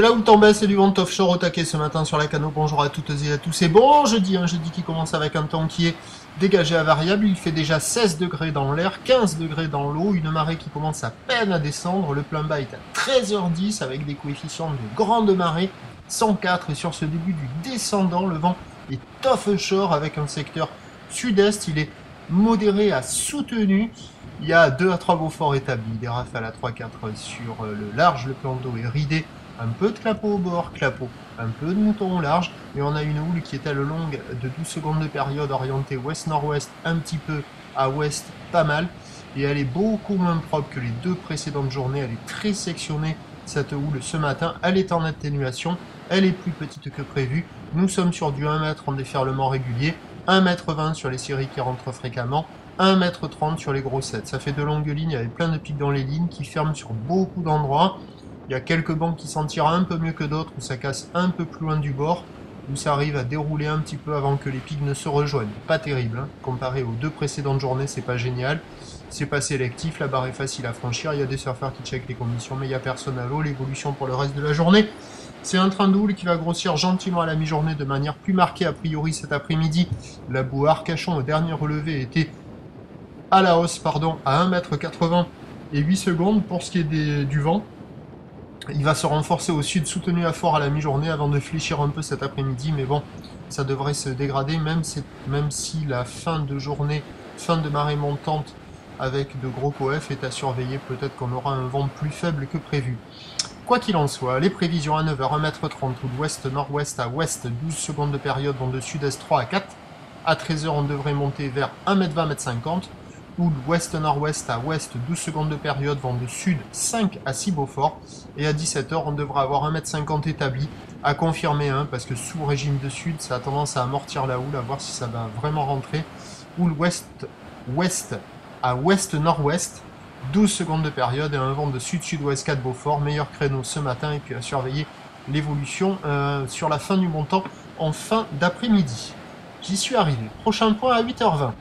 Là où tombait, c'est du vent offshore au taquet ce matin sur la Cano. Bonjour à toutes et à tous. C'est bon jeudi, un jeudi qui commence avec un temps qui est dégagé à variable. Il fait déjà 16 degrés dans l'air, 15 degrés dans l'eau, une marée qui commence à peine à descendre. Le plein bas est à 13h10 avec des coefficients de grande marée, 104. Et sur ce début du descendant, le vent est offshore avec un secteur sud-est. Il est modéré à soutenu. Il y a 2 à 3 Beaufort établis, des rafales à 3-4 sur le large, le plan d'eau est ridé, un peu de clapot au bord, clapot, un peu de mouton au large, et on a une houle qui est à la longue de 12 secondes de période orientée ouest-nord-ouest, un petit peu à ouest, pas mal, et elle est beaucoup moins propre que les 2 précédentes journées, elle est très sectionnée cette houle ce matin, elle est en atténuation, elle est plus petite que prévu, nous sommes sur du 1 mètre en déferlement régulier, 1,20 m sur les séries qui rentrent fréquemment, 1,30 m sur les grossettes. Ça fait de longues lignes avec plein de pics dans les lignes qui ferment sur beaucoup d'endroits. Il y a quelques bancs qui s'en tirent un peu mieux que d'autres où ça casse un peu plus loin du bord, où ça arrive à dérouler un petit peu avant que les pics ne se rejoignent. Pas terrible, hein. Comparé aux 2 précédentes journées, c'est pas génial. C'est pas sélectif, la barre est facile à franchir. Il y a des surfeurs qui checkent les conditions, mais il n'y a personne à l'eau. L'évolution pour le reste de la journée, c'est un train de houle qui va grossir gentiment à la mi-journée de manière plus marquée a priori cet après-midi. La boue à Arcachon au dernier relevé était à la hausse, à 1,80 m et 8 secondes. Pour ce qui est du vent, il va se renforcer au sud, soutenu à fort à la mi-journée avant de fléchir un peu cet après-midi, mais bon, ça devrait se dégrader, même si la fin de journée, fin de marée montante avec de gros coef est à surveiller, peut-être qu'on aura un vent plus faible que prévu. Quoi qu'il en soit, les prévisions à 9h, 1,30 m ou d'ouest-nord-ouest à ouest, 12 secondes de période vont de sud-est 3 à 4. À 13h, on devrait monter vers 1,20 m, 1,50 m. Ou d'ouest-nord-ouest à ouest, 12 secondes de période vont de sud 5 à 6 Beaufort. Et à 17h, on devra avoir 1,50 m établi, à confirmer, parce que sous régime de sud, ça a tendance à amortir la houle, à voir si ça va vraiment rentrer. Ou l'ouest-ouest à ouest-nord-ouest, 12 secondes de période et un vent de sud-sud-ouest 4 Beaufort, meilleur créneau ce matin, et puis à surveiller l'évolution sur la fin du montant en fin d'après-midi. J'y suis arrivé. Prochain point à 8h20.